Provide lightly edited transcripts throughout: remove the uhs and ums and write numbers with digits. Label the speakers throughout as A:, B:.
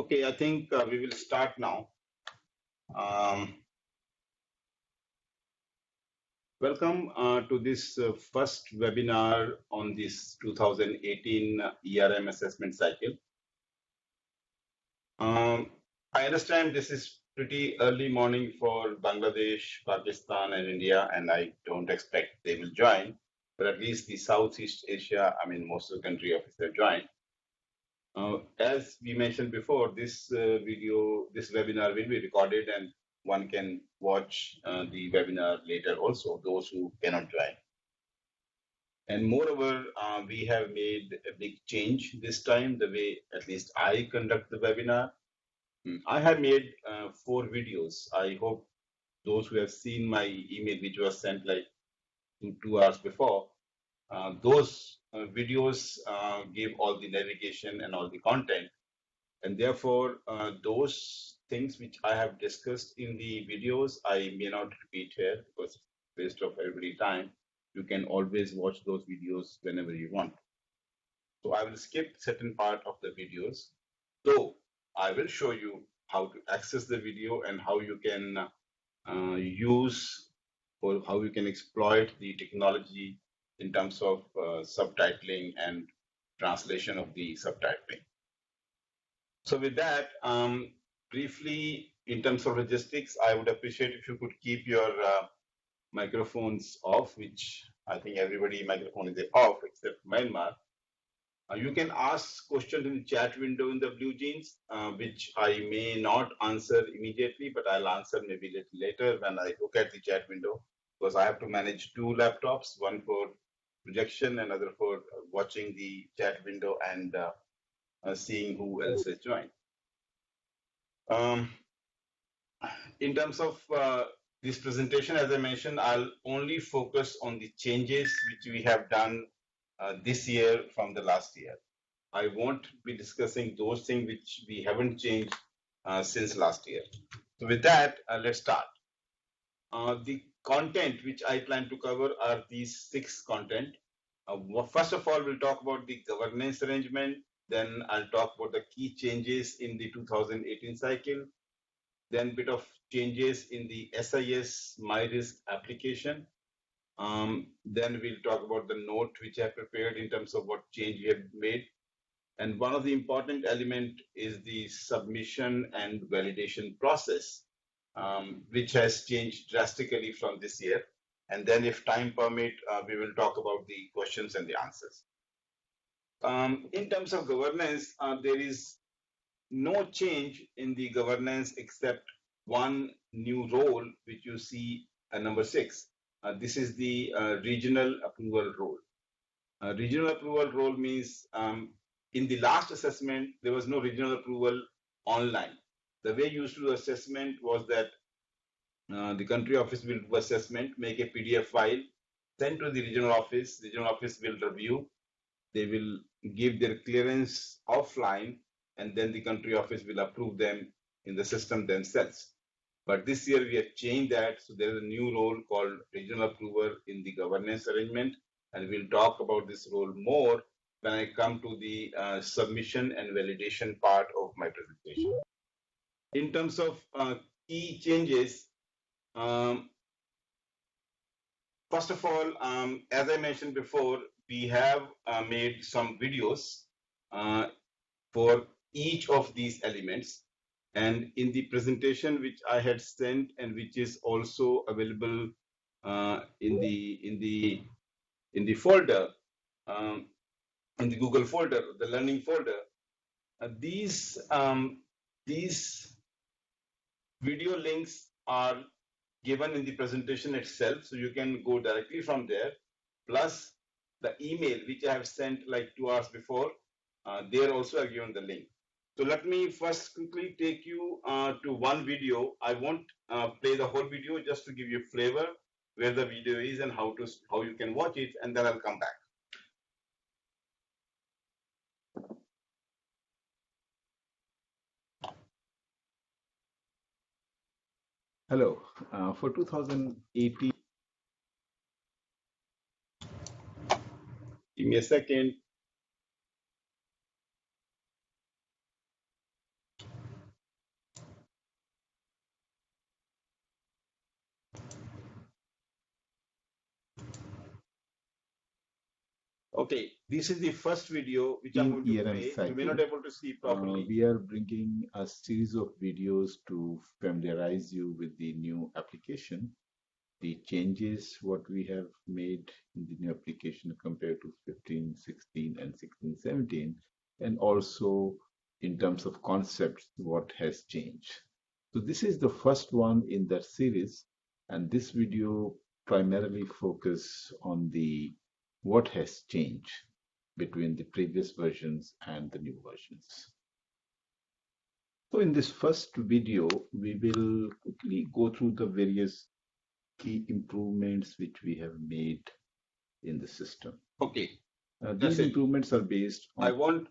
A: Okay, I think we will start now. Welcome to this first webinar on this 2018 ERM assessment cycle. I understand this is pretty early morning for Bangladesh, Pakistan, and India, and I don't expect they will join, but at least the Southeast Asia, I mean, most of the country officers joined. As we mentioned before, this webinar will be recorded and one can watch the webinar later also, those who cannot join. And moreover, we have made a big change this time, the way at least I conduct the webinar. I have made 4 videos. I hope those who have seen my email, which was sent like 2 hours before, those videos give all the navigation and all the content. And therefore, those things which I have discussed in the videos, I may not repeat here because it's a waste of everybody time. You can always watch those videos whenever you want. So I will skip certain part of the videos. So I will show you how to access the video and how you can use or how you can exploit the technology in terms of subtitling and translation of the subtitling. So with that, briefly, in terms of logistics, I would appreciate if you could keep your microphones off, which I think everybody microphone is off except Myanmar. You can ask questions in the chat window in the blue jeans, which I may not answer immediately, but I'll answer maybe a little later when I look at the chat window, because I have to manage 2 laptops, one for projection, another for watching the chat window and seeing who else has joined. In terms of this presentation, as I mentioned, I'll only focus on the changes which we have done this year from the last year. I won't be discussing those things which we haven't changed since last year. So with that, let's start. The content which I plan to cover are these 6 content. First of all, we'll talk about the governance arrangement. Then I'll talk about the key changes in the 2018 cycle. Then bit of changes in the SIS MyRisk application. Then we'll talk about the note which I prepared in terms of what change we have made. And one of the important element is the submission and validation process, which has changed drastically from this year. And then if time permit, we will talk about the questions and the answers. In terms of governance, there is no change in the governance except one new role, which you see number 6. This is the regional approval role. Regional approval role means in the last assessment, there was no regional approval online. The way you used to do assessment was that the country office will do assessment, make a PDF file, send to the regional office will review, they will give their clearance offline, and then the country office will approve them in the system themselves. But this year we have changed that, so there is a new role called regional approver in the governance arrangement, and we'll talk about this role more when I come to the submission and validation part of my presentation. In terms of key changes, first of all, as I mentioned before, we have made some videos for each of these elements. And in the presentation which I had sent and which is also available in the folder, in the Google folder, the learning folder, these video links are given in the presentation itself, so you can go directly from there. Plus the email which I have sent like 2 hours before, there also are given the link. So let me first quickly take you to one video. I won't play the whole video, just to give you flavor where the video is and how you can watch it, and then I'll come back. Hello, for 2018. Give me a second. Okay, this is the first video which I'm going to
B: ERM
A: play. You may
B: cycle,
A: not able to see properly.
B: we are bringing a series of videos to familiarize you with the new application, the changes what we have made in the new application compared to 15, 16, and 16, 17, and also in terms of concepts, what has changed. So this is the first one in that series, and this video primarily focus on the what has changed between the previous versions and the new versions. So in this first video, we will quickly go through the various key improvements which we have made in the system.
A: Okay,
B: These improvements are based on.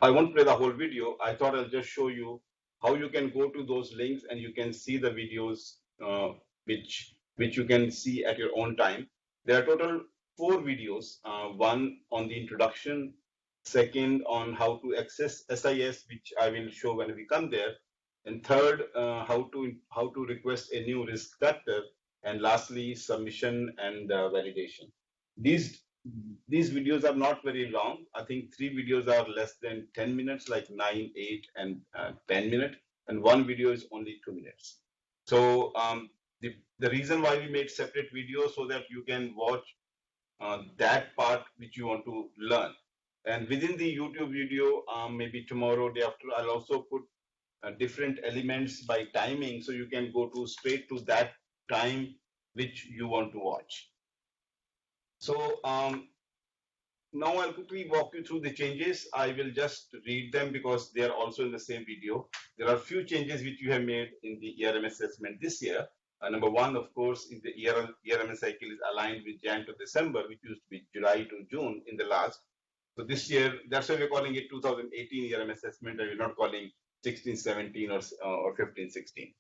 A: I won't play the whole video. I thought I'll just show you how you can go to those links and you can see the videos which you can see at your own time. There are total 4 videos. One on the introduction, second on how to access SIS, which I will show when we come there, and third how to request a new risk factor, and lastly submission and validation. These these videos are not very long. I think 3 videos are less than 10 minutes, like 9, 8, and 10 minutes, and one video is only 2 minutes. So the reason why we made separate videos so that you can watch that part which you want to learn. And within the YouTube video, maybe tomorrow, day after, I'll also put different elements by timing, so you can go to straight to that time which you want to watch. So now I'll quickly walk you through the changes. I will just read them because they are also in the same video. There are a few changes which you have made in the ERM assessment this year. Number one, of course, is the ERM cycle is aligned with Jan to December, which used to be July to June in the last. So this year, that's why we're calling it 2018 ERM assessment, and we're not calling 16, 17 or 15, 16.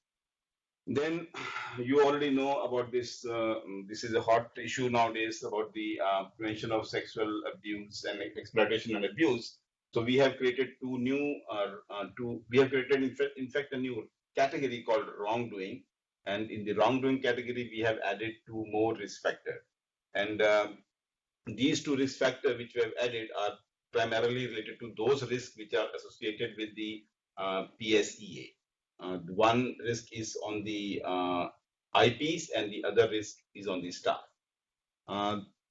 A: Then you already know about this. This is a hot issue nowadays about the prevention of sexual abuse and exploitation and abuse. So we have created we have created in fact a new category called wrongdoing, and in the wrongdoing category we have added 2 more risk factors. And these 2 risk factors which we have added are primarily related to those risks which are associated with the PSEA. One risk is on the IPs and the other risk is on the staff.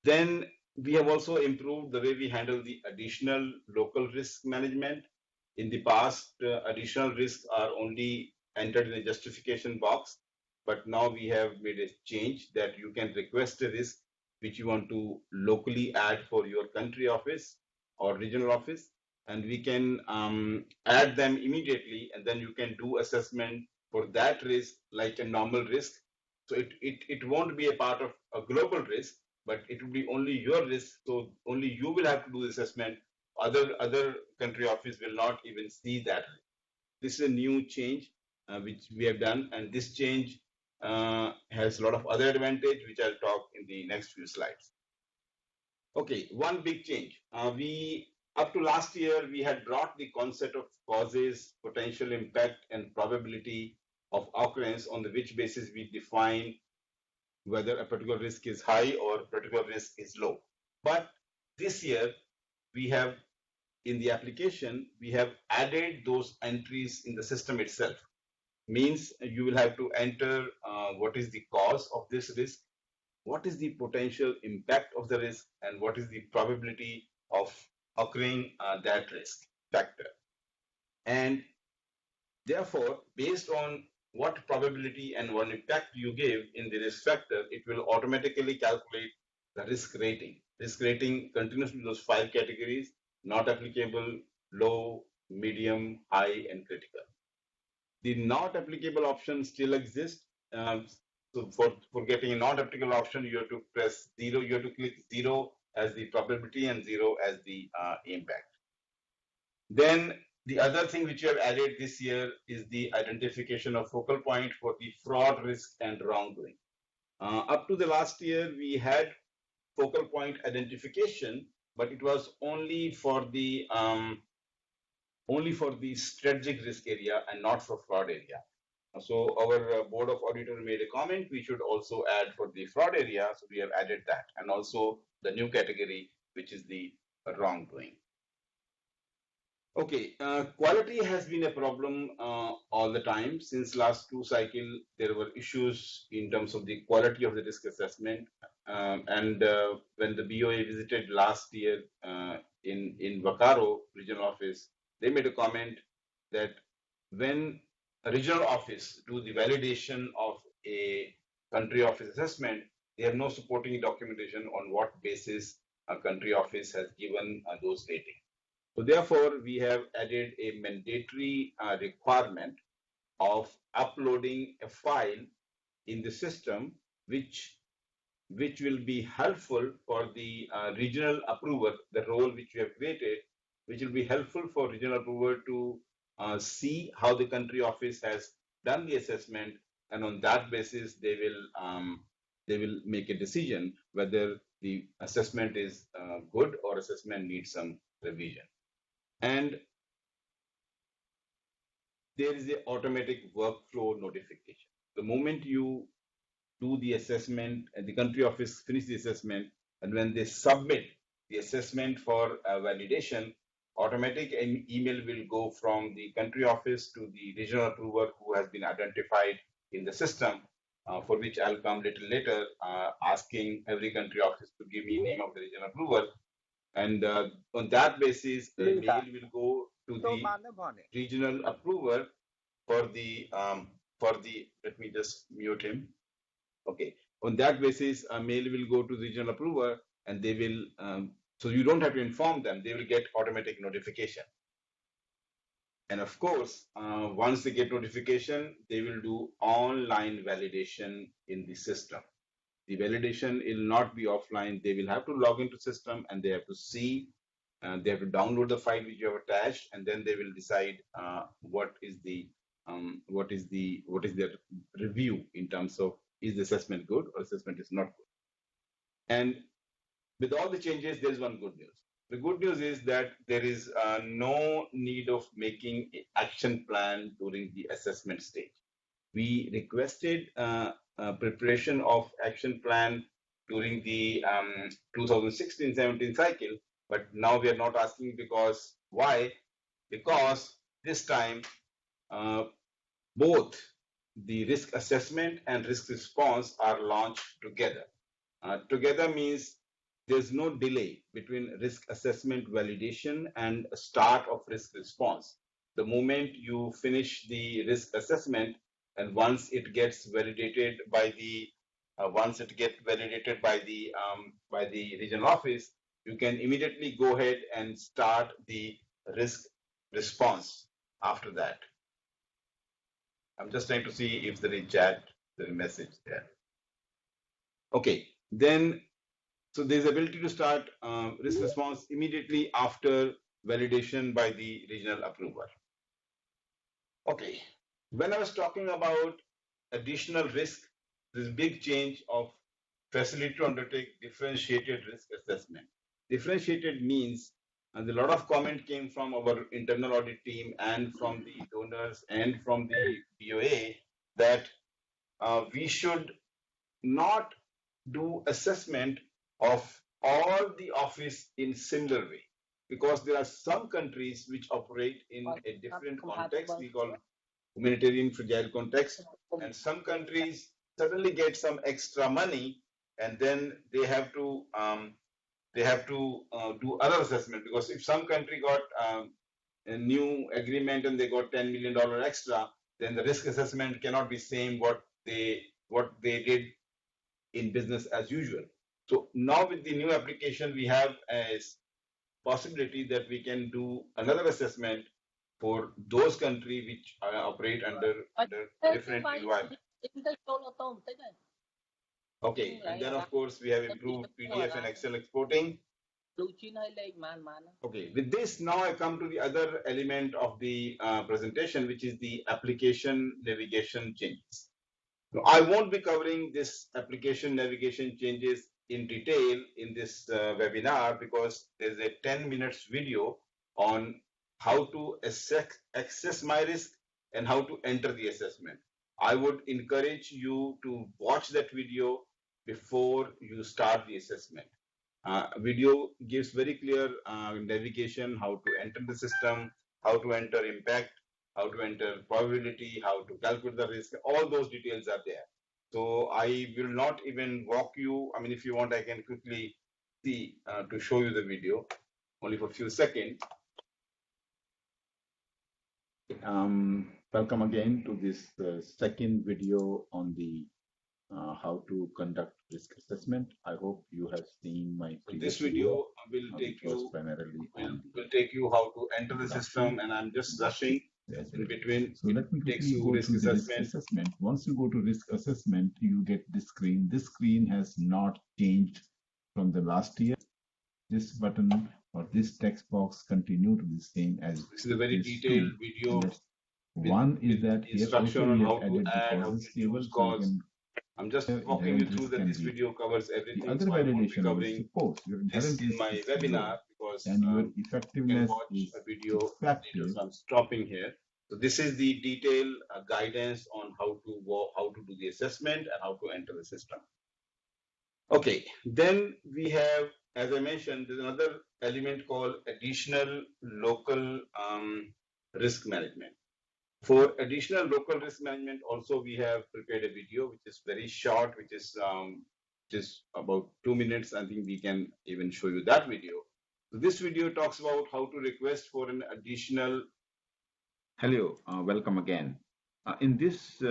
A: Then we have also improved the way we handle the additional local risk management. In the past, additional risks are only entered in the justification box, but now we have made a change that you can request a risk which you want to locally add for your country office or regional office, and we can add them immediately, and then you can do assessment for that risk like a normal risk. So it won't be a part of a global risk, but it will be only your risk. So only you will have to do the assessment. Other country office will not even see that. This is a new change which we have done, and this change has a lot of other advantage, which I'll talk in the next few slides. Okay, one big change. We up to last year, we had brought the concept of causes, potential impact, and probability of occurrence, on the which basis we define whether a particular risk is high or a particular risk is low. But this year, we have, in the application, we have added those entries in the system itself. Means you will have to enter what is the cause of this risk, what is the potential impact of the risk, and what is the probability of occurring that risk factor. And therefore, based on what probability and what impact you give in the risk factor, it will automatically calculate the risk rating. Risk rating continues to be those 5 categories: not applicable, low, medium, high, and critical. The not applicable option still exists. So for getting a not applicable option, you have to press 0. You have to click 0 as the probability and 0 as the impact. Then the other thing which you have added this year is the identification of focal point for the fraud risk and wrongdoing. Up to the last year, we had focal point identification, but it was only for the strategic risk area and not for fraud area. So our board of auditor made a comment, we should also add for the fraud area. So we have added that, and also the new category which is the wrongdoing. Okay, quality has been a problem all the time. Since last two cycle, there were issues in terms of the quality of the risk assessment. And when the BOA visited last year in Vakaro regional office, they made a comment that when a regional office do the validation of a country office assessment, they have no supporting documentation on what basis a country office has given those ratings. So therefore, we have added a mandatory requirement of uploading a file in the system, which will be helpful for the regional approver, the role which we have created, which will be helpful for regional approver to see how the country office has done the assessment, and on that basis, they will make a decision whether the assessment is good or assessment needs some revision. And there is a automatic workflow notification. The moment you do the assessment and the country office finish the assessment, and when they submit the assessment for validation, automatic email will go from the country office to the regional approver who has been identified in the system, for which I'll come little later, asking every country office to give me name of the regional approver. And on that basis, a mail will go to the regional approver for the let me just mute him. Okay. On that basis, a mail will go to the regional approver, and they will so you don't have to inform them, they will get automatic notification. And of course, once they get notification, they will do online validation in the system. The validation will not be offline. They will have to log into system, and they have to see, they have to download the file which you have attached, and then they will decide what is their review in terms of is the assessment good or assessment is not good. And with all the changes, there's one good news. The good news is that there is no need of making an action plan during the assessment stage. We requested preparation of action plan during the 2016-17 cycle, but now we are not asking because why? Because this time both the risk assessment and risk response are launched together. Together means there's no delay between risk assessment validation and start of risk response. The moment you finish the risk assessment, and once it gets validated by the regional office, you can immediately go ahead and start the risk response after that. I'm just trying to see if there is chat, there is message there. Okay, then so there's ability to start risk response immediately after validation by the regional approver. Okay, when I was talking about additional risk, there's a big change of facility to undertake differentiated risk assessment. Differentiated means, and a lot of comment came from our internal audit team and from the donors and from the BOA that we should not do assessment of all the office in similar way, because there are some countries which operate in a different context we call humanitarian fragile context, and some countries suddenly get some extra money, and then they have to do other assessment, because if some country got a new agreement and they got $10 million extra, then the risk assessment cannot be same what they did in business as usual. So now with the new application, we have a possibility that we can do another assessment for those countries which operate under different environment. Okay, and then of course we have improved PDF and Excel exporting. Okay, with this now I come to the other element of the presentation, which is the application navigation changes. Now, I won't be covering this application navigation changes in detail in this webinar, because there's a 10 minutes video on how to access my risk and how to enter the assessment. I would encourage you to watch that video before you start the assessment. Video gives very clear navigation, how to enter the system, how to enter impact, how to enter probability, how to calculate the risk. All those details are there. So I will not even walk you. I mean, if you want, I can quickly see to show you the video only for a few seconds.
B: Welcome again to this second video on the how to conduct risk assessment. I hope you have seen my
A: This
B: previous
A: video will
B: which
A: take
B: was
A: you
B: primarily on
A: will take you how to enter the system,
B: production
A: and I'm just rushing
B: as
A: in
B: well.
A: between.
B: So let me
A: Takes
B: quickly
A: you
B: go
A: risk
B: through the risk
A: assessment.
B: assessment. Once you go to risk assessment, you get this screen. This screen has not changed from the last year. This button or this text box continue to be the same as
A: This is a very
B: this
A: detailed
B: too.
A: video.
B: One is
A: with
B: that here
A: instruction
B: also
A: on
B: we
A: how
B: have
A: to
B: added the
A: add, how
B: causes
A: to
B: table,
A: choose
B: so you
A: cause.
B: can
A: I'm just walking you
B: inherent
A: through
B: risk
A: that.
B: can
A: This
B: be.
A: video covers
B: The
A: everything,
B: other
A: so I won't be
B: validation is
A: covering
B: suppose your
A: this
B: inherent
A: in
B: risk
A: my
B: is
A: webinar
B: low
A: because
B: and your
A: you can
B: effectiveness
A: watch
B: is
A: a video later.
B: effective.
A: So I'm stopping here. So this is the detailed guidance on how to do the assessment and how to enter the system. Okay, then we have, as I mentioned, there's another element called additional local risk management. For additional local risk management, also we have prepared a video which is very short, which is just about 2 minutes. I think we can even show you that video. So this video talks about how to request for an additional.
B: Hello, welcome again. In this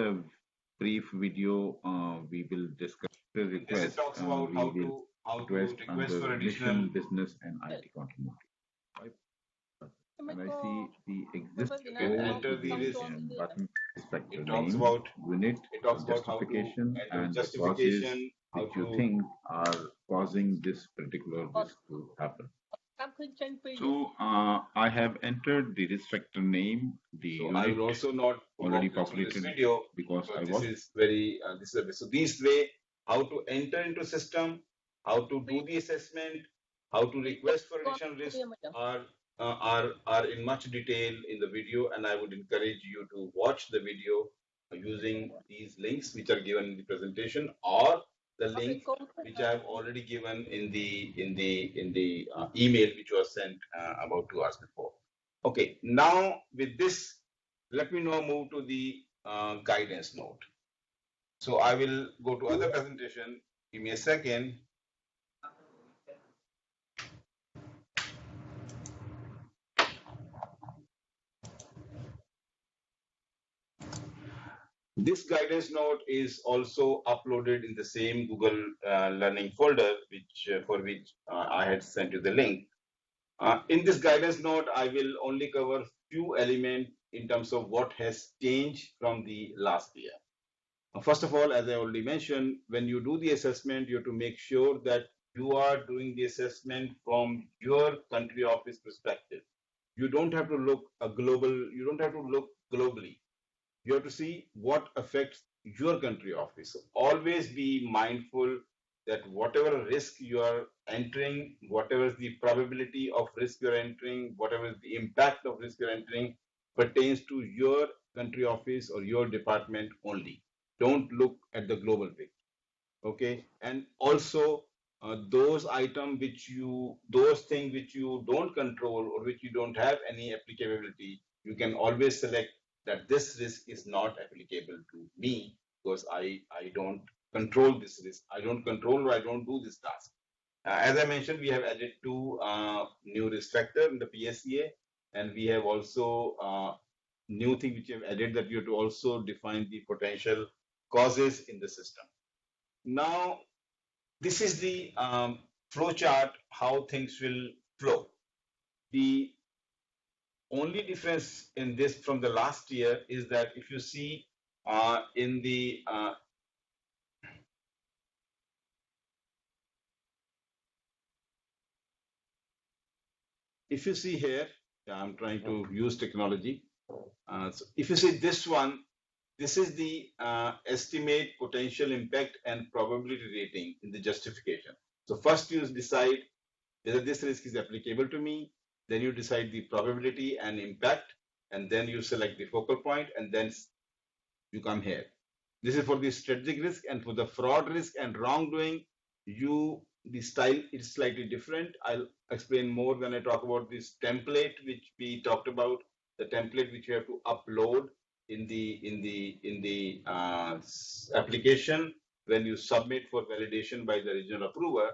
B: brief video, we will discuss the request.
A: This talks about how to request for additional
B: mission, business, and IT continuity. And I see the existing
A: enter the risk
B: button, respect
A: It
B: the
A: talks
B: name,
A: about
B: unit,
A: it talks about how to
B: justification,
A: enter
B: and the causes
A: justification, how
B: which you
A: to
B: think are causing this particular risk to happen. So I have entered the risk factor name, the
A: so I
B: unit
A: will also not
B: already
A: walk you through this
B: populated
A: video
B: because I
A: this
B: was
A: is very this is a, so these way how to enter into system, how to do the assessment, how to request for additional risk are are in much detail in the video, and I would encourage you to watch the video using these links which are given in the presentation or the link which I have already given in the email which was sent about 2 hours before. Okay, now with this, let me now move to the guidance note. So I will go to other presentation. Give me a second. This guidance note is also uploaded in the same Google Learning folder, which for which I had sent you the link. In this guidance note, I will only cover few elements in terms of what has changed from the last year. First of all, as I already mentioned, when you do the assessment, you have to make sure that you are doing the assessment from your country office perspective. You don't have to look you don't have to look globally. You have to see what affects your country office. So always be mindful that whatever risk you are entering, whatever is the probability of risk you're entering, whatever is the impact of risk you're entering, pertains to your country office or your department only. Don't look at the global picture. Okay, and also those items those things which you don't control or which you don't have any applicability, you can always select that this risk is not applicable to me because I don't control this risk. I don't control or I don't do this task. As I mentioned, we have added two new risk factor in the PSCA, and we have also new thing which we have added that you have to also define the potential causes in the system. Now, this is the flow chart, how things will flow. The only difference in this from the last year is that if you see in the if you see here, I'm trying to use technology. So if you see this one, this is the estimate potential impact and probability rating in the justification. So first you decide whether this risk is applicable to me, then you decide the probability and impact, and then you select the focal point, and then you come here. This is for the strategic risk, and for the fraud risk and wrongdoing, you the style is slightly different. I'll explain more when I talk about this template, which we talked about, the template which you have to upload in the application when you submit for validation by the regional approver.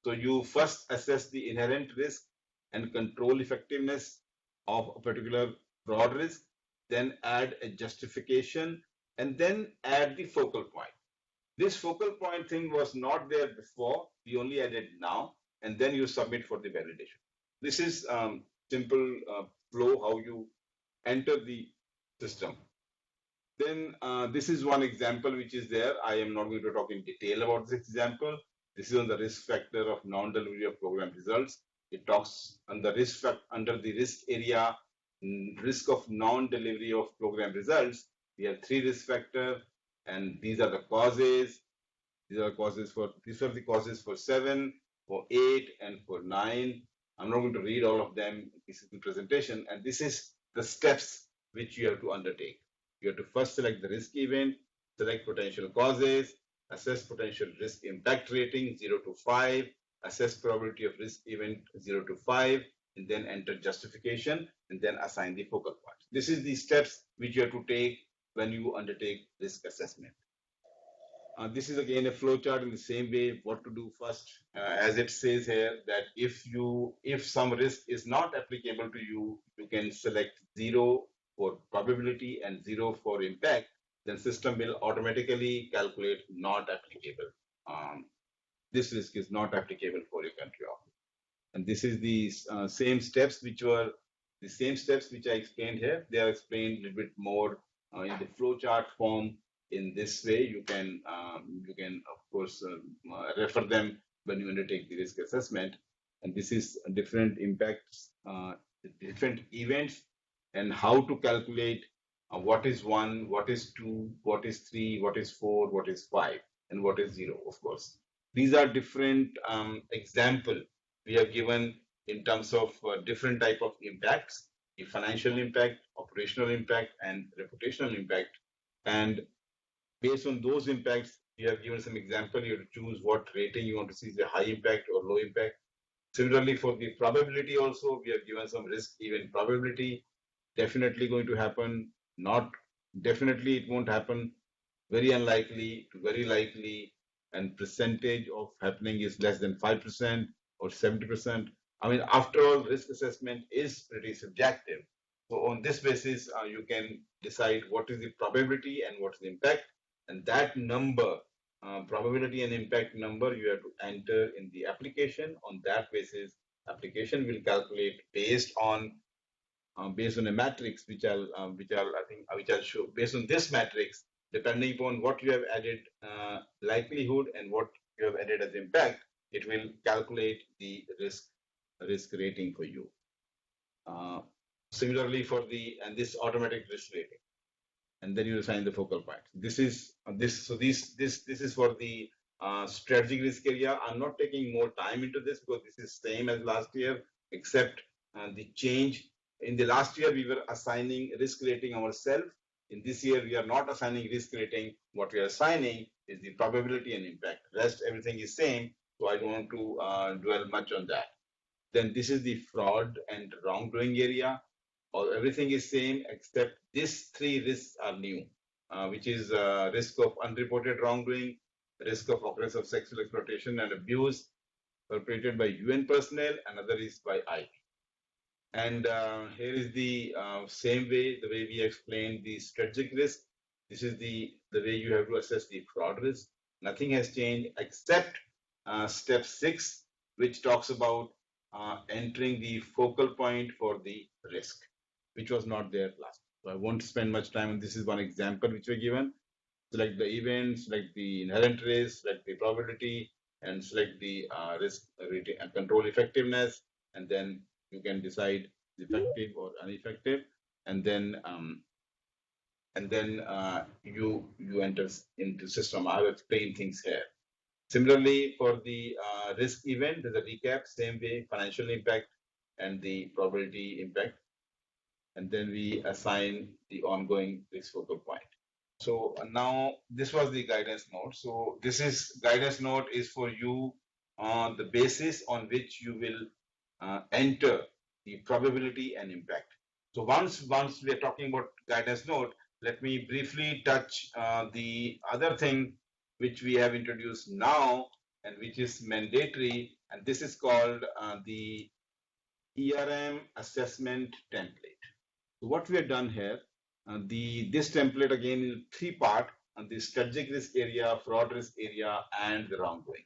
A: So you first assess the inherent risk and control effectiveness of a particular fraud risk, then add a justification, and then add the focal point. This focal point thing was not there before. We only added now, and then you submit for the validation. This is simple flow how you enter the system. Then this is one example which is there. I am not going to talk in detail about this example. This is on the risk factor of non-delivery of program results. It talks on the risk under the risk area, risk of non-delivery of program results. We have three risk factors, and these are the causes. These are the causes for 7, for 8, and for 9. I'm not going to read all of them. This is the presentation, and this is the steps which you have to undertake. You have to first select the risk event, select potential causes, assess potential risk impact rating 0 to 5, assess probability of risk event 0 to 5, and then enter justification, and then assign the focal point. This is the steps which you have to take when you undertake risk assessment. This is again a flow chart in the same way what to do first, as it says here that if some risk is not applicable to you, you can select 0 for probability and 0 for impact, then system will automatically calculate not applicable. This risk is not applicable for your country. And this is the same steps which were the same steps which I explained here. They are explained a little bit more in the flow chart form. In this way, you can of course refer them when you undertake the risk assessment. And this is different impacts, different events, and how to calculate what is 1, what is 2, what is 3, what is 4, what is 5, and what is 0. Of course, these are different example we have given in terms of different type of impacts: the financial impact, operational impact, and reputational impact. And based on those impacts, we have given some example. You have to choose what rating you want to see, is a high impact or low impact. Similarly, for the probability also, we have given some risk event probability. Definitely going to happen, not definitely it won't happen, very unlikely to very likely, and percentage of happening is less than 5% or 70%. I mean, after all, risk assessment is pretty subjective. So on this basis, you can decide what is the probability and what is the impact, and that number, probability and impact number, you have to enter in the application. On that basis, application will calculate based on a matrix which I'll show. Based on this matrix, depending upon what you have added likelihood and what you have added as impact, it will calculate the risk rating for you. Similarly for this automatic risk rating, and then you assign the focal point. This is for the strategic risk area. I'm not taking more time into this because this is same as last year, except the change. In the last year, we were assigning risk rating ourselves. In this year, we are not assigning risk rating. What we are assigning is the probability and impact. Rest, everything is same, so I don't want to dwell much on that. Then this is the fraud and wrongdoing area. Everything is same except these three risks are new, which is risk of unreported wrongdoing, risk of occurrence of sexual exploitation and abuse perpetrated by UN personnel, another is by IP. And here is the same way, the way we explained the strategic risk. This is the way you have to assess the fraud risk. Nothing has changed except step 6, which talks about entering the focal point for the risk, which was not there last. So I won't spend much time on this. Is one example which we're given. Select the event, select the inherent risk, select the probability, and select the risk rating and control effectiveness, and then you can decide effective or ineffective, and then you enter into system. I will explain things here. Similarly, for the risk event, there's a recap, same way, financial impact and the probability impact, and then we assign the ongoing risk focal point. So now this was the guidance note. So this is guidance note is for you the basis on which you will enter the probability and impact. So once we are talking about guidance note, let me briefly touch the other thing which we have introduced now and which is mandatory, and this is called the ERM assessment template. So what we have done here, this template again in three part, the strategic risk area, fraud risk area, and the wrongdoing.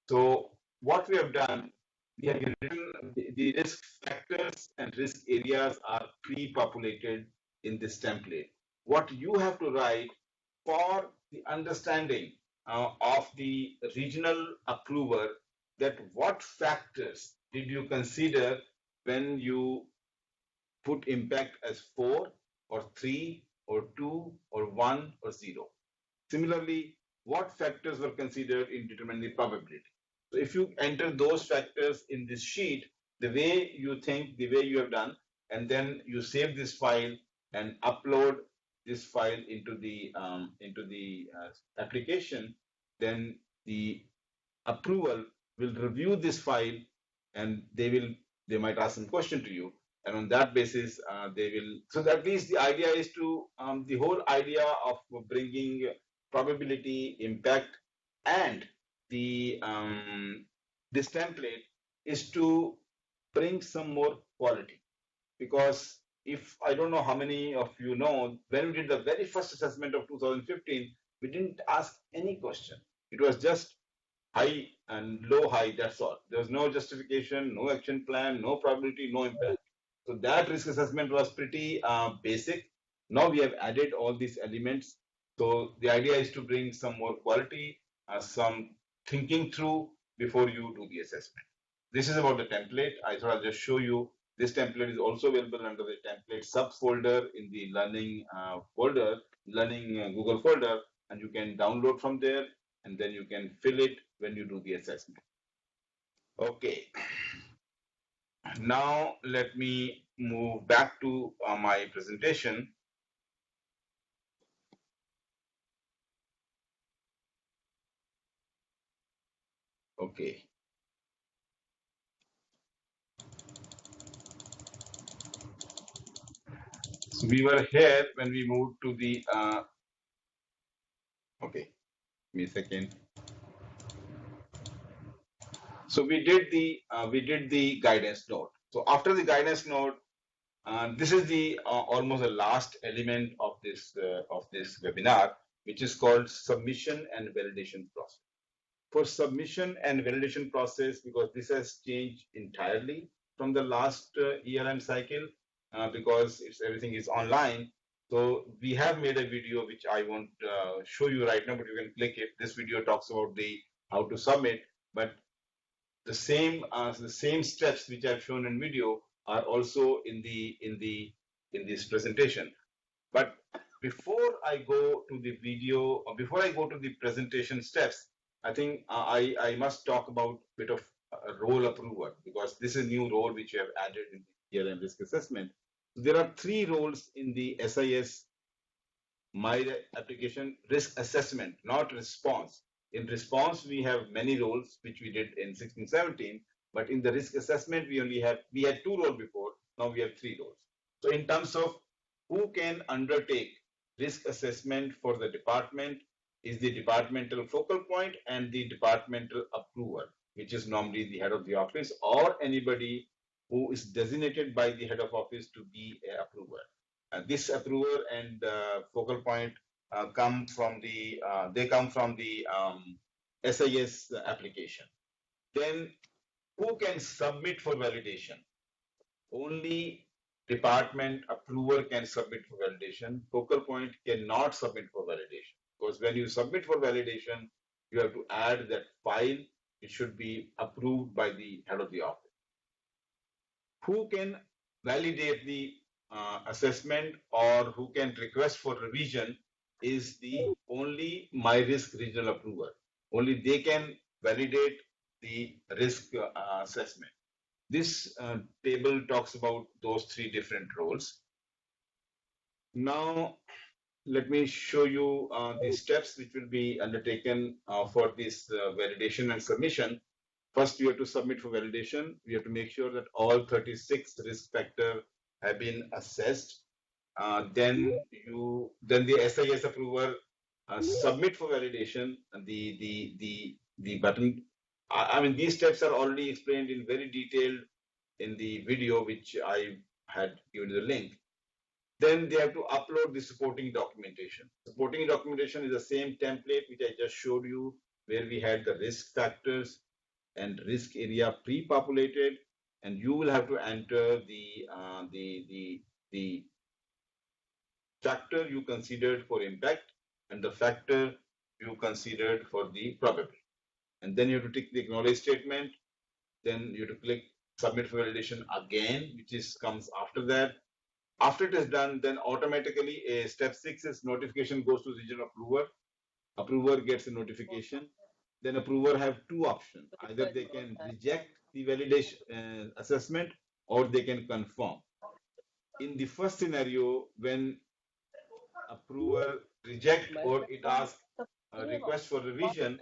A: So what we have done, we have written the risk factors and risk areas are pre-populated in this template. What you have to write for the understanding of the regional approver, that what factors did you consider when you put impact as 4 or 3 or 2 or 1 or 0. Similarly, what factors were considered in determining the probability? So if you enter those factors in this sheet, the way you think, the way you have done, and then you save this file and upload this file into the application, then the approval will review this file, and they might ask some question to you, and on that basis they will. So at least the idea is to the whole idea of bringing probability, impact, and the this template is to bring some more quality. Because if I don't know how many of you know, when we did the very first assessment of 2015, we didn't ask any question. It was just high and low high, that's all. There was no justification, no action plan, no probability, no impact. So that risk assessment was pretty basic. Now we have added all these elements. So the idea is to bring some more quality, some thinking through before you do the assessment. This is about the template. I thought I'll just show you. This template is also available under the template subfolder in the learning folder, learning Google folder, and you can download from there, and then you can fill it when you do the assessment. Okay, now let me move back to my presentation. Okay. So we were here when we moved to the, okay, give me a second. So we did the guidance note. So after the guidance note, this is the almost the last element of this webinar, which is called submission and validation process. For submission and validation process, because this has changed entirely from the last ERM cycle, because everything is online. So we have made a video which I won't show you right now, but you can click it. This video talks about the how to submit, but the same steps which I've shown in video are also in this presentation. But before I go to the video, or before I go to the presentation steps, I think I must talk about a bit of role approver, because this is a new role which we have added in the ERM risk assessment. So there are three roles in the SIS my application risk assessment, not response. In response, we have many roles which we did in 16-17, but in the risk assessment, we had two roles before. Now we have three roles. So in terms of who can undertake risk assessment for the department is the departmental focal point and the departmental approver, which is normally the head of the office or anybody who is designated by the head of office to be an approver. This approver and focal point come from the SIS application. Then who can submit for validation? Only department approver can submit for validation. Focal point cannot submit for validation, because when you submit for validation, you have to add that file. It should be approved by the head of the office. Who can validate the assessment or who can request for revision is the only my risk regional approver. Only they can validate the risk assessment. This table talks about those three different roles. Now, let me show you the steps which will be undertaken for this validation and submission. first we have to submit for validation. We have to make sure that all 36 risk factors have been assessed. Then the SIS approver submit for validation. And the button. I mean, these steps are already explained in very detailed in the video which I had given the link. Then they have to upload the supporting documentation. Supporting documentation is the same template which I just showed you, where we had the risk factors and risk area pre-populated, and you will have to enter the factor you considered for impact and the factor you considered for the probability. And then you have to tick the acknowledge statement. Then you have to click submit for validation again, which comes after that. After it is done, then automatically a step 6 is notification goes to regional approver. Approver gets a notification. Then approver have two options. Either they can reject the validation assessment or they can confirm. In the first scenario, when approver reject or it asks a request for revision,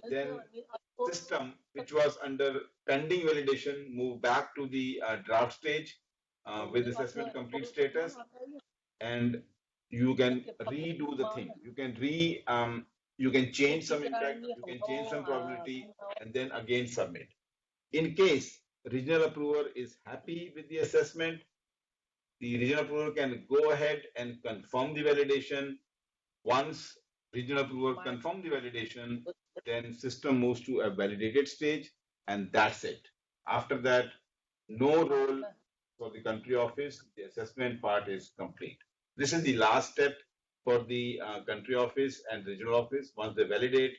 A: then system which was under pending validation move back to the draft stage with assessment complete status, and you can redo the thing. You can change some impact, you can change some probability, and then again submit. In case regional approver is happy with the assessment, the regional approver can go ahead and confirm the validation. Once regional approver confirm the validation, then system moves to a validated stage, and that's it. After that, no role for the country office. The assessment part is complete. This is the last step for the country office and regional office. Once they validate,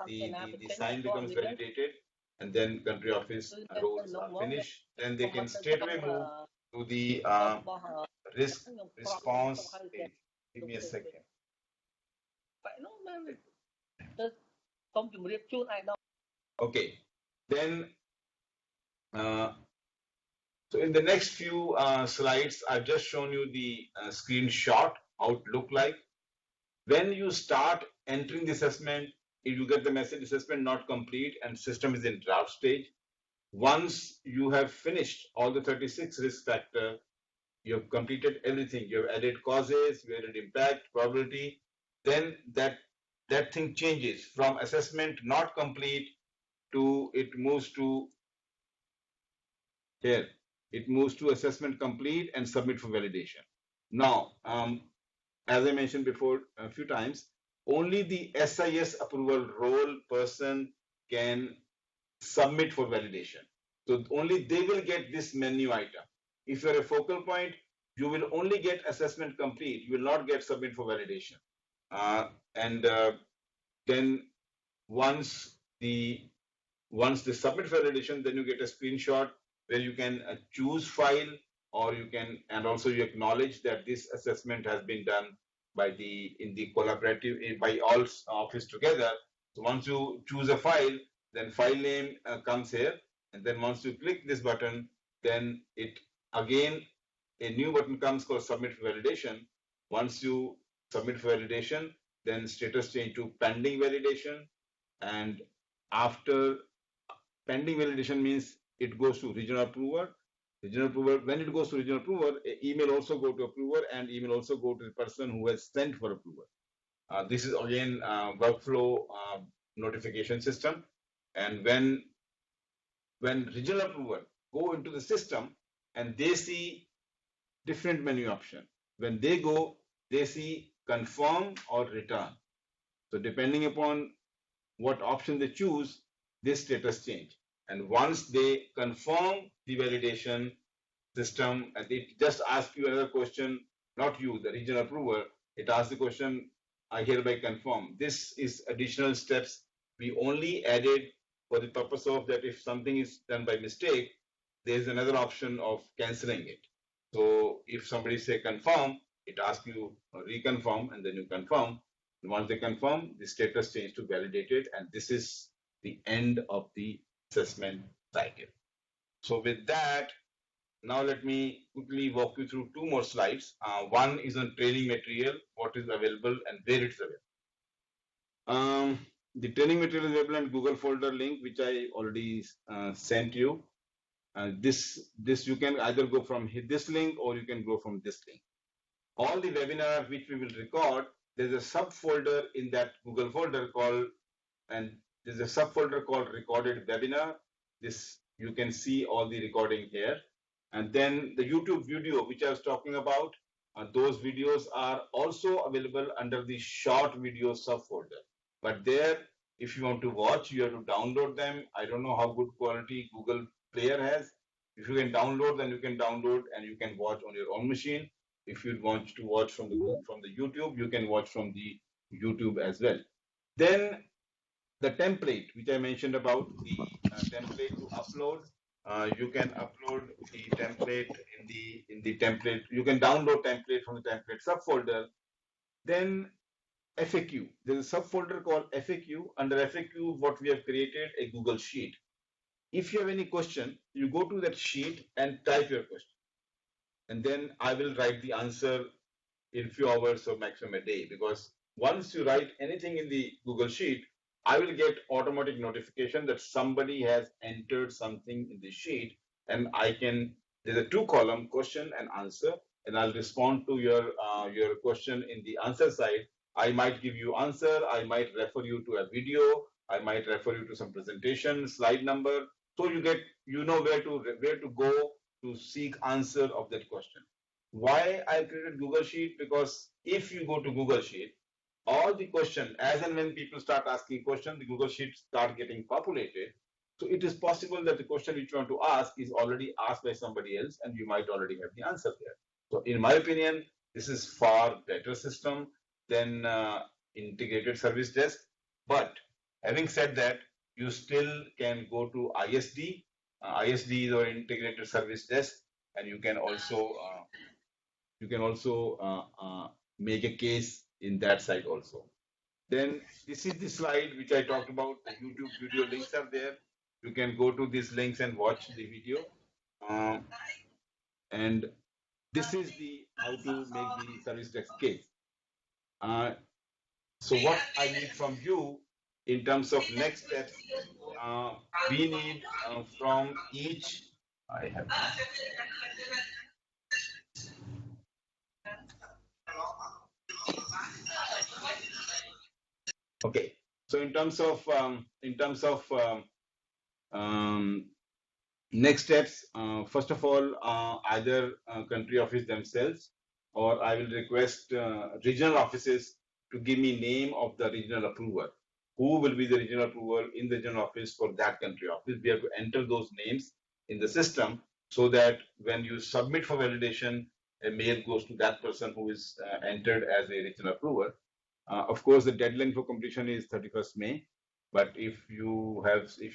A: the sign becomes validated, and then country office roles are finished. Then they can straight away move to the risk response stage. Give me a second. Okay, then so in the next few slides, I've just shown you the screenshot, how it look like. When you start entering the assessment, you get the message assessment not complete and system is in draft stage. Once you have finished all the 36 risk factor, you have completed everything. You have added causes, you added impact, probability. Then that thing changes from assessment not complete to it moves to here. It moves to assessment complete and submit for validation. Now, as I mentioned before a few times, only the SIS approval role person can submit for validation. So only they will get this menu item. If you're a focal point, you will only get assessment complete. You will not get submit for validation. And then once the submit validation, then you get a screenshot where you can choose file, or you can, and also you acknowledge that this assessment has been done by in the collaborative by all office together. So once you choose a file, then file name comes here, and then once you click this button, then it again a new button comes called submit for validation. Once you submit for validation, then status change to pending validation, and after pending validation means it goes to regional approver. Regional approver, when it goes to regional approver, email also go to approver and email also go to the person who has sent for approval. This is again workflow notification system. And when regional approver go into the system and they see different menu option, when they go, they see confirm or return. So depending upon what option they choose, this status change. And once they confirm the validation system, and it just asks you another question, not you, the regional approver, it asks the question, I hereby confirm. This is additional steps we only added for the purpose of that if something is done by mistake, there's another option of canceling it. So if somebody say confirm, it asks you reconfirm and then you confirm. And once they confirm, the status change to validated, and this is the end of the assessment cycle. So with that, now let me quickly walk you through two more slides. One is on training material, what is available and where it's available. the training material is available in Google folder link, which I already sent you. This you can either go from this link or you can go from this link. All the webinars which we will record, there's a subfolder in that Google folder called, and there's a subfolder called recorded webinar. This you can see all the recording here. And then the YouTube video, which I was talking about, those videos are also available under the short video subfolder. But there, if you want to watch, you have to download them. I don't know how good quality Google Player has. If you can download, then you can download and you can watch on your own machine. If you want to watch from the YouTube, you can watch from the YouTube as well. Then the template, which I mentioned about, the template to upload. You can upload the template in the template. You can download template from the template subfolder. Then FAQ. There's a subfolder called FAQ. Under FAQ, what we have created a Google Sheet. If you have any question, you go to that sheet and type your question, and then I will write the answer in few hours or maximum a day, because once you write anything in the Google Sheet, I will get automatic notification that somebody has entered something in the sheet, and I can, there's a two column question and answer, and I'll respond to your question in the answer side. I might give you answer, I might refer you to a video, I might refer you to some presentation slide number, so you know where to go to seek answer of that question. Why I created Google Sheet? Because if you go to Google Sheet, all the question, as and when people start asking questions, the Google Sheet start getting populated. So it is possible that the question which you want to ask is already asked by somebody else, and you might already have the answer there. So in my opinion, this is far better system than integrated service desk. But having said that, you still can go to ISD. ISD is our integrated service desk, and you can also make a case in that side also. Then this is the slide which I talked about. The YouTube video links are there. You can go to these links and watch the video. Um, and this is the how to make the service desk case. Uh, so what I need from you in terms of next steps, uh, we need from each. I have. Okay. So in terms of um, next steps, first of all, either country office themselves, or I will request regional offices to give me name of the regional approver. Who will be the regional approver in the regional office for that country office? We have to enter those names in the system so that when you submit for validation, a mail goes to that person who is entered as a regional approver. Of course, the deadline for completion is 31st May. But if you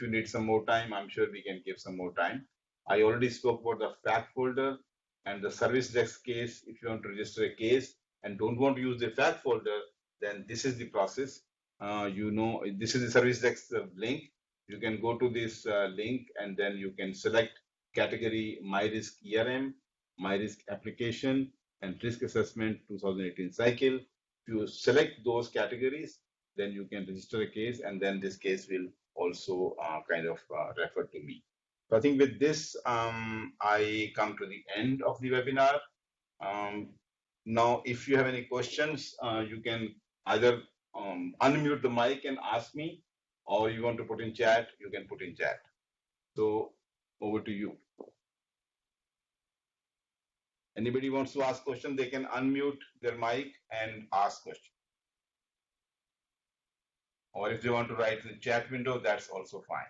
A: need some more time, I'm sure we can give some more time. I already spoke about the fact folder and the service desk case. If you want to register a case and don't want to use the fact folder, then this is the process. This is the service desk link. You can go to this link and then you can select category My Risk ERM, My Risk Application, and Risk Assessment 2018 cycle. If you select those categories, then you can register a case, and then this case will also refer to me. So I think with this, I come to the end of the webinar. Now, if you have any questions, you can either unmute the mic and ask me, or you want to put in chat, you can put in chat. So over to you. Anybody wants to ask question, they can unmute their mic and ask question. Or if they want to write in the chat window, that's also fine.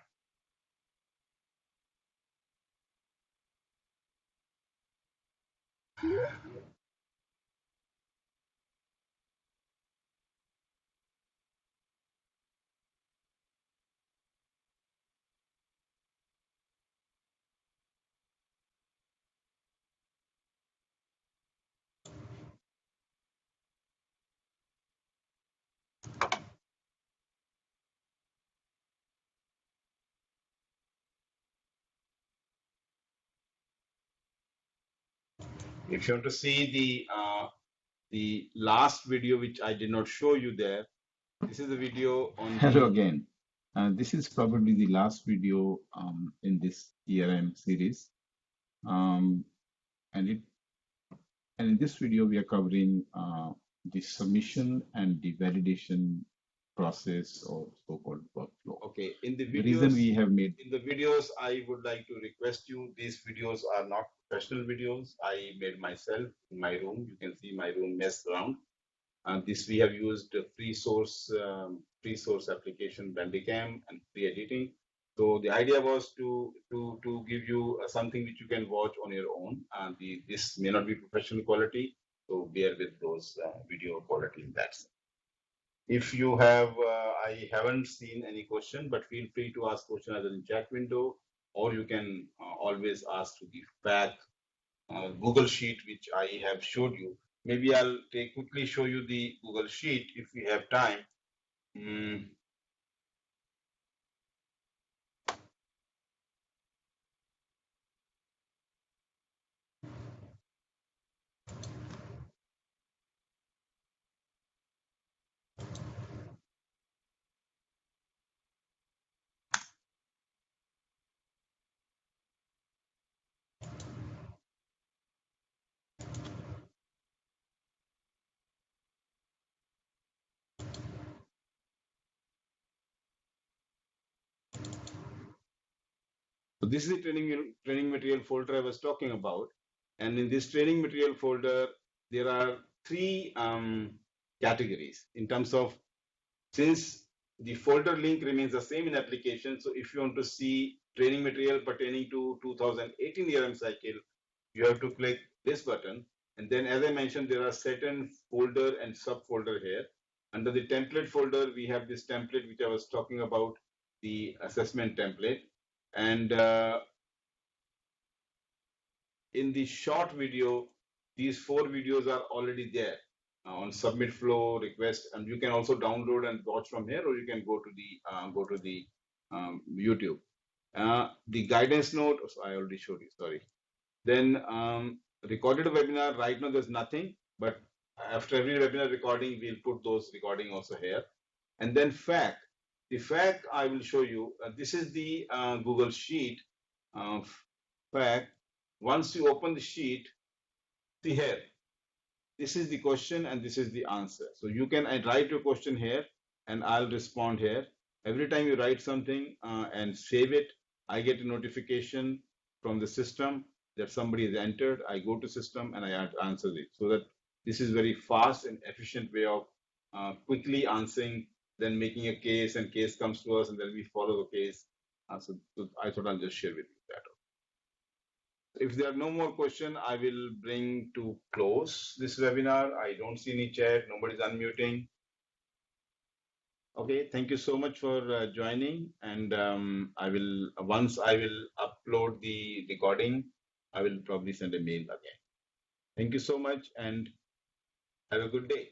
A: If you want to see the last video, which I did not show you there, This is the video on
B: Hello
A: the.
B: again. This is probably the last video in this ERM series. Um, and, it, and in this video, we are covering the submission and the validation process or so-called workflow.
A: Okay, in the
B: The reason
A: videos,
B: we have made
A: I would like to request you, these videos are not professional videos. I made myself in my room. You can see my room messed around. And this we have used free source application Bandicam and free editing. So the idea was to give you something which you can watch on your own. And this may not be professional quality, so bear with those video quality in that sense. If you have, I haven't seen any question, but feel free to ask question either in chat window, or you can always ask to the back Google Sheet, which I have showed you. Maybe I'll quickly show you the Google Sheet if we have time. Mm, So this is the training material folder I was talking about. And in this training material folder, there are three categories in terms of, since the folder link remains the same in application. So if you want to see training material pertaining to 2018 ERM cycle, you have to click this button. And then, as I mentioned, there are certain folder and subfolder here. Under the template folder, we have this template which I was talking about, the assessment template. And in the short video, these four videos are already there on submit flow request, and you can also download and watch from here, or you can go to the YouTube. The guidance note, so I already showed you. Sorry. Then recorded webinar. Right now, there's nothing, but after every webinar recording, we'll put those recording also here. And then FAQ. The FAQ I will show you. This is the Google Sheet FAQ. Once you open the sheet, see here, this is the question and this is the answer. So you can write your question here and I'll respond here. Every time you write something and save it, I get a notification from the system that somebody has entered. I go to system and I answer it. So that this is very fast and efficient way of quickly answering, then making a case, and case comes to us and then we follow the case. So I thought I'll just share with you that. If there are no more questions, I will bring to close this webinar. I don't see any chat. Nobody's unmuting. Okay, thank you so much for joining. And once I will upload the recording, I will probably send a mail again. Thank you so much and have a good day.